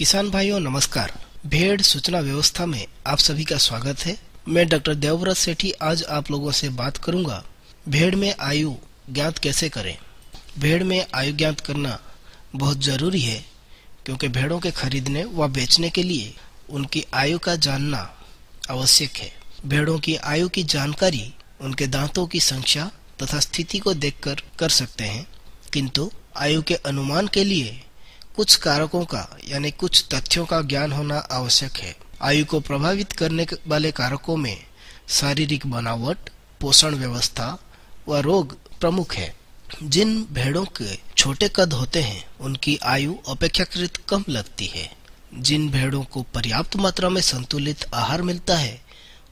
किसान भाइयों नमस्कार। भेड़ सूचना व्यवस्था में आप सभी का स्वागत है। मैं डॉक्टर देवव्रत सेठी आज आप लोगों से बात करूंगा भेड़ में आयु ज्ञात कैसे करें। भेड़ में आयु ज्ञात करना बहुत जरूरी है क्योंकि भेड़ों के खरीदने व बेचने के लिए उनकी आयु का जानना आवश्यक है। भेड़ों की आयु की जानकारी उनके दांतों की संख्या तथा स्थिति को देखकर कर सकते हैं, किंतु आयु के अनुमान के लिए कुछ कारकों का यानी कुछ तथ्यों का ज्ञान होना आवश्यक है। आयु को प्रभावित करने वाले कारकों में शारीरिक बनावट, पोषण व्यवस्था व रोग प्रमुख है। जिन भेड़ों के छोटे कद होते हैं उनकी आयु अपेक्षाकृत कम लगती है। जिन भेड़ों को पर्याप्त मात्रा में संतुलित आहार मिलता है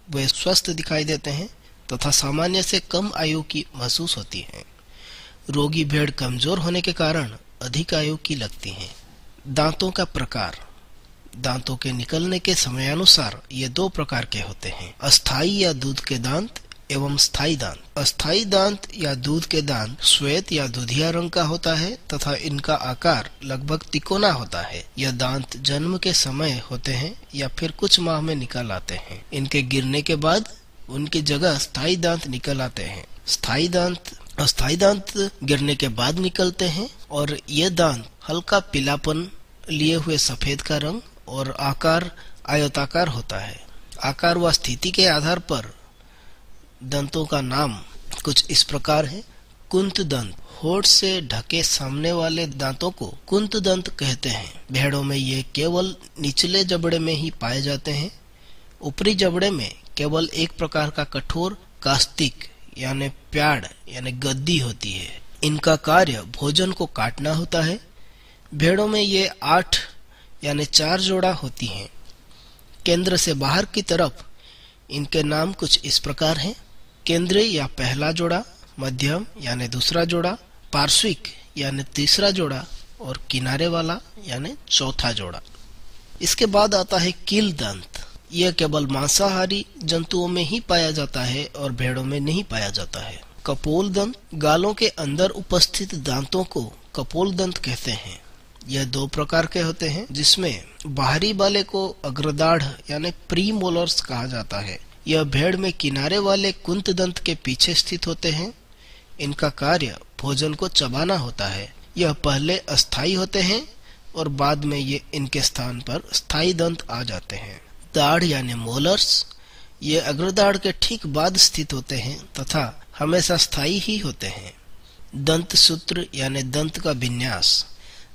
वे स्वस्थ दिखाई देते हैं तथा सामान्य से कम आयु की महसूस होती है। रोगी भेड़ कमजोर होने के कारण अधिक आयु की लगती हैं। दांतों का प्रकार। दांतों के निकलने के समयानुसार ये दो प्रकार के होते हैं, अस्थायी या दूध के दांत एवं स्थायी दांत। अस्थायी दांत या दूध के दांत श्वेत या दूधिया रंग का होता है तथा इनका आकार लगभग तिकोना होता है। यह दांत जन्म के समय होते हैं या फिर कुछ माह में निकल आते हैं। इनके गिरने के बाद उनकी जगह स्थायी दांत निकल आते हैं। अस्थायी दांत गिरने के बाद निकलते हैं और ये दांत हल्का पीलापन लिए हुए सफेद का रंग और आकार आयताकार होता है। आकार व स्थिति के आधार पर दंतों का नाम कुछ इस प्रकार है। कुंत दंत। होठ से ढके सामने वाले दांतों को कुंत दंत कहते हैं। भेड़ों में ये केवल निचले जबड़े में ही पाए जाते हैं। ऊपरी जबड़े में केवल एक प्रकार का कठोर कास्तिक यानी प्याड़ यानी गद्दी होती है। इनका कार्य भोजन को काटना होता है। भेड़ों में ये 8 यानी 4 जोड़ा होती हैं। केंद्र से बाहर की तरफ इनके नाम कुछ इस प्रकार हैं। केंद्रीय या पहला जोड़ा, मध्यम यानी दूसरा जोड़ा, पार्श्विक यानी तीसरा जोड़ा और किनारे वाला यानी चौथा जोड़ा। इसके बाद आता है कील दंत। यह केवल मांसाहारी जंतुओं में ही पाया जाता है और भेड़ों में नहीं पाया जाता है। कपोल दंत। गालों के अंदर उपस्थित दांतों को कपोल दंत कहते हैं। यह 2 प्रकार के होते हैं, जिसमें बाहरी वाले को अग्रदाढ़ यानी प्री मोलर्स कहा जाता है। यह भेड़ में किनारे वाले कुंत दंत के पीछे स्थित होते हैं। इनका कार्य भोजन को चबाना होता है। यह पहले अस्थायी होते हैं और बाद में ये इनके स्थान पर स्थायी दंत आ जाते हैं। दाढ़ यानी मोलर्स। ये अग्रदाढ़ के ठीक बाद स्थित होते हैं तथा हमेशा स्थायी ही होते हैं। दंत सूत्र यानी दंत का विन्यास।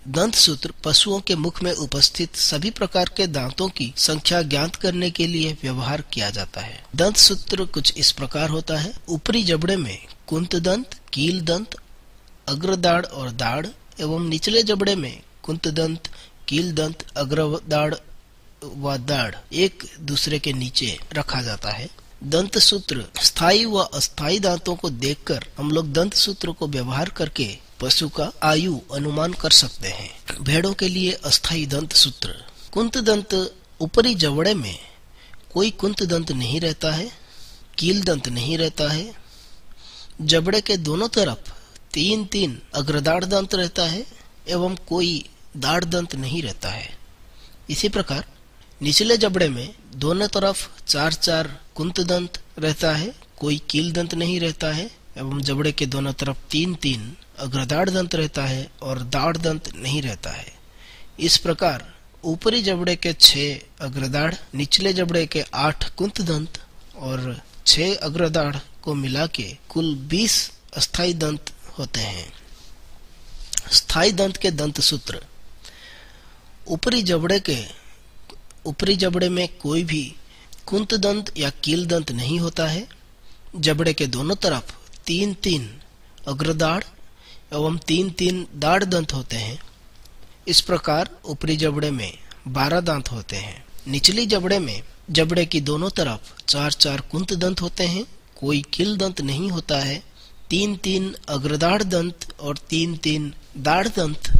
दंत सूत्र पशुओं के मुख में उपस्थित सभी प्रकार के दांतों की संख्या ज्ञात करने के लिए व्यवहार किया जाता है। दंत सूत्र कुछ इस प्रकार होता है। ऊपरी जबड़े में कुंत दंत, कील दंत, अग्रदाढ़ और दाढ़ एवं निचले जबड़े में कुंत दंत, कील दंत, अग्रदाढ़ व दाढ़ एक दूसरे के नीचे रखा जाता है। दंत सूत्र स्थायी व अस्थायी दांतों को देखकर हम लोग दंत सूत्र को व्यवहार करके पशु का आयु अनुमान कर सकते हैं। भेड़ों के लिए अस्थायी दंत सूत्र। कुंत दंत। ऊपरी जबड़े में कोई कुंत दंत नहीं रहता है। कील दंत नहीं रहता है। जबड़े के दोनों तरफ 3-3 अग्रदाढ़ दंत रहता है एवं कोई दाढ़ दंत नहीं रहता है। इसी प्रकार निचले जबड़े में दोनों तरफ 4-4 कुंत दंत रहता है, कोई कील दंत नहीं रहता है एवं जबड़े के दोनों तरफ 3-3 अग्रदाढ़ दंत रहता है और दाढ़ दंत नहीं रहता है। इस प्रकार ऊपरी जबड़े के 6 अग्रदाढ़, निचले जबड़े के 8 कुंत दंत और 6 अग्रदाढ़ को मिला के कुल 20 अस्थायी दंत होते हैं। स्थायी दंत के दंत सूत्र। ऊपरी जबड़े में कोई भी कुंत दंत या कील दंत नहीं होता है। जबड़े के दोनों तरफ 3-3 अग्रदाढ़ एवं 3-3 दाढ़ दंत होते हैं। इस प्रकार ऊपरी जबड़े में 12 दांत होते हैं। निचली जबड़े में जबड़े की दोनों तरफ 4-4 कुंत दंत होते हैं, कोई कील दंत नहीं होता है। 3-3 अग्रदाढ़ दंत और 3-3 दाढ़ दंत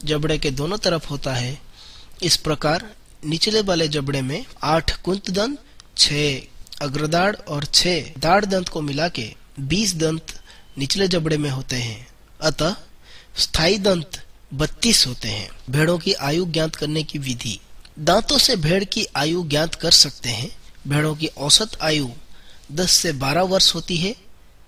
जबड़े के दोनों तरफ होता है। इस प्रकार निचले वाले जबड़े में 8 कुंत दंत, 6 अग्रदाढ़ और 6 दाढ़ दंत को मिला के 20 दंत निचले जबड़े में होते हैं। अतः स्थायी दंत 32 होते हैं। भेड़ों की आयु ज्ञात करने की विधि। दांतों से भेड़ की आयु ज्ञात कर सकते हैं। भेड़ों की औसत आयु 10 से 12 वर्ष होती है,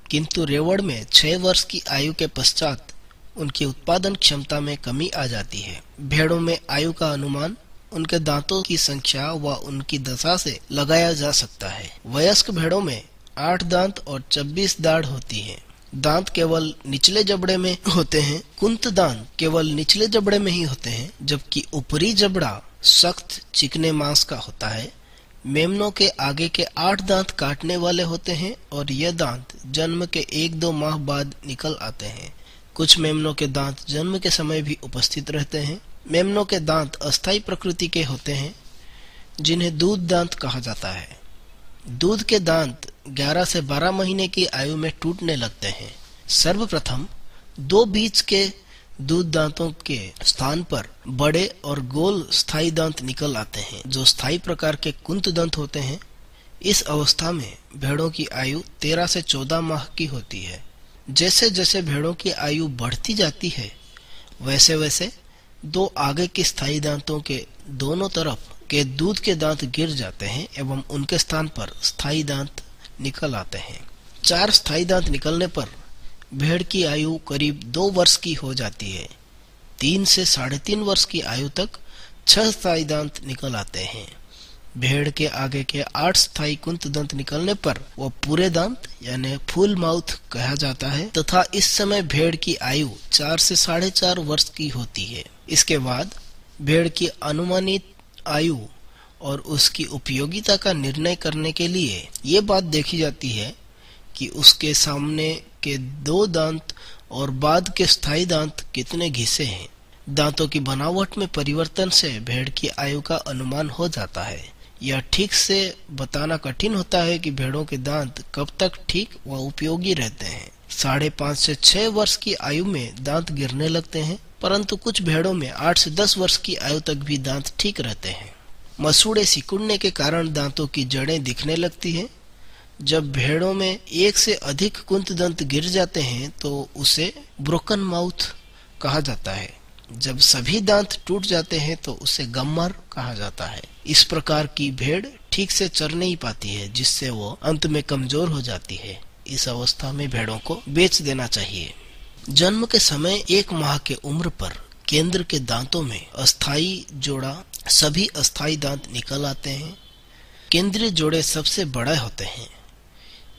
किंतु रेवड़ में 6 वर्ष की आयु के पश्चात उनकी उत्पादन क्षमता में कमी आ जाती है। भेड़ों में आयु का अनुमान उनके दांतों की संख्या व उनकी दशा से लगाया जा सकता है। वयस्क भेड़ों में 8 दांत और 26 दाढ़ होती है। दांत केवल निचले जबड़े में होते हैं। कुंत दांत केवल निचले जबड़े में ही होते हैं, जबकि ऊपरी जबड़ा सख्त चिकने मांस का होता है। मेमनों के आगे के 8 दांत काटने वाले होते हैं और ये दांत जन्म के 1-2 माह बाद निकल आते हैं। कुछ मेमनों के दांत जन्म के समय भी उपस्थित रहते हैं। मेमनों के दांत अस्थायी प्रकृति के होते हैं, जिन्हें दूध दांत कहा जाता है। दूध के दांत 11 से 12 महीने की आयु में टूटने लगते हैं। सर्वप्रथम 2 बीच के दूध दांतों के स्थान पर बड़े और गोल स्थायी दांत निकल आते हैं, जो स्थायी प्रकार के कुंत दंत होते हैं। इस अवस्था में भेड़ों की आयु 13 से 14 माह की होती है। जैसे जैसे भेड़ों की आयु बढ़ती जाती है, वैसे वैसे 2 आगे के स्थायी दांतों के दोनों तरफ के दूध के दांत गिर जाते हैं एवं उनके स्थान पर स्थायी दांत निकल आते हैं। 4 स्थायी दांत निकलने पर भेड़ की आयु करीब 2 वर्ष की हो जाती है। 3 से 3.5 वर्ष की आयु तक 6 स्थायी दांत निकल आते हैं। भेड़ के आगे के 8 स्थायी कुंत दंत निकलने पर वह पूरे दांत यानी फुल माउथ कहा जाता है तथा इस समय भेड़ की आयु 4 से 4.5 वर्ष की होती है। इसके बाद भेड़ की अनुमानित आयु और उसकी उपयोगिता का निर्णय करने के लिए ये बात देखी जाती है कि उसके सामने के 2 दांत और बाद के स्थायी दांत कितने घिसे हैं। दांतों की बनावट में परिवर्तन से भेड़ की आयु का अनुमान हो जाता है। यह ठीक से बताना कठिन होता है कि भेड़ों के दांत कब तक ठीक व उपयोगी रहते हैं। 5.5 से 6 वर्ष की आयु में दांत गिरने लगते हैं, परंतु कुछ भेड़ों में 8 से 10 वर्ष की आयु तक भी दांत ठीक रहते हैं। मसूड़े सिकुड़ने के कारण दांतों की जड़ें दिखने लगती हैं। जब भेड़ों में 1 से अधिक कुंत दंत गिर जाते हैं तो उसे ब्रोकन माउथ कहा जाता है। जब सभी दांत टूट जाते हैं तो उसे गम्मर कहा जाता है। इस प्रकार की भेड़ ठीक से चर नहीं पाती है, जिससे वो अंत में कमजोर हो जाती है। इस अवस्था में भेड़ों को बेच देना चाहिए। जन्म के समय 1 माह के उम्र पर केंद्र के दांतों में अस्थायी जोड़ा सभी अस्थायी दांत निकल आते हैं। केंद्रीय जोड़े सबसे बड़े होते हैं।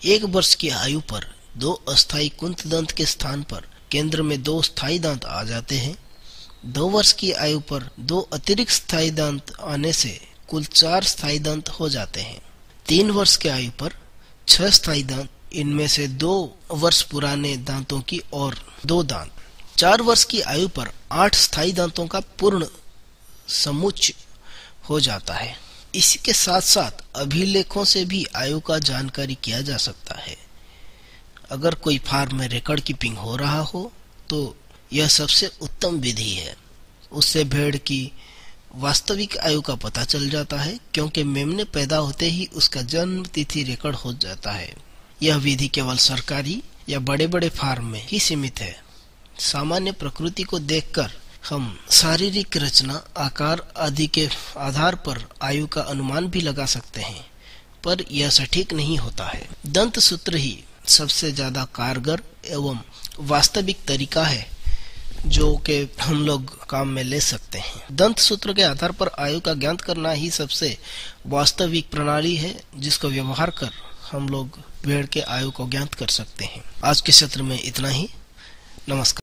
1 वर्ष की आयु पर 2 अस्थायी कुंत दंत के स्थान पर केंद्र में 2 स्थायी दांत आ जाते हैं। 2 वर्ष की आयु पर 2 अतिरिक्त स्थायी दांत आने से कुल 4 स्थायी दांत हो जाते हैं। 3 वर्ष की आयु पर 6 स्थायी दांत, इनमें से 2 वर्ष पुराने दांतों की और 2 दांत। 4 वर्ष की आयु पर 8 स्थायी दांतों का पूर्ण समुच्चय हो जाता है। इसी के साथ साथ अभिलेखों से भी आयु का जानकारी किया जा सकता है। अगर कोई फार्म में रिकॉर्ड कीपिंग हो रहा हो तो यह सबसे उत्तम विधि है। उससे भेड़ की वास्तविक आयु का पता चल जाता है, क्योंकि मेमने पैदा होते ही उसका जन्म तिथि रिकॉर्ड हो जाता है। यह विधि केवल सरकारी या बड़े बड़े फार्म में ही सीमित है। सामान्य प्रकृति को देखकर हम शारीरिक रचना, आकार आदि के आधार पर आयु का अनुमान भी लगा सकते हैं, पर यह सटीक नहीं होता है। दंत सूत्र ही सबसे ज्यादा कारगर एवं वास्तविक तरीका है जो कि हम लोग काम में ले सकते हैं। दंत सूत्र के आधार पर आयु का ज्ञात करना ही सबसे वास्तविक प्रणाली है, जिसको व्यवहार कर हम लोग भेड़ के आयु को ज्ञात कर सकते हैं। आज के सत्र में इतना ही। नमस्कार।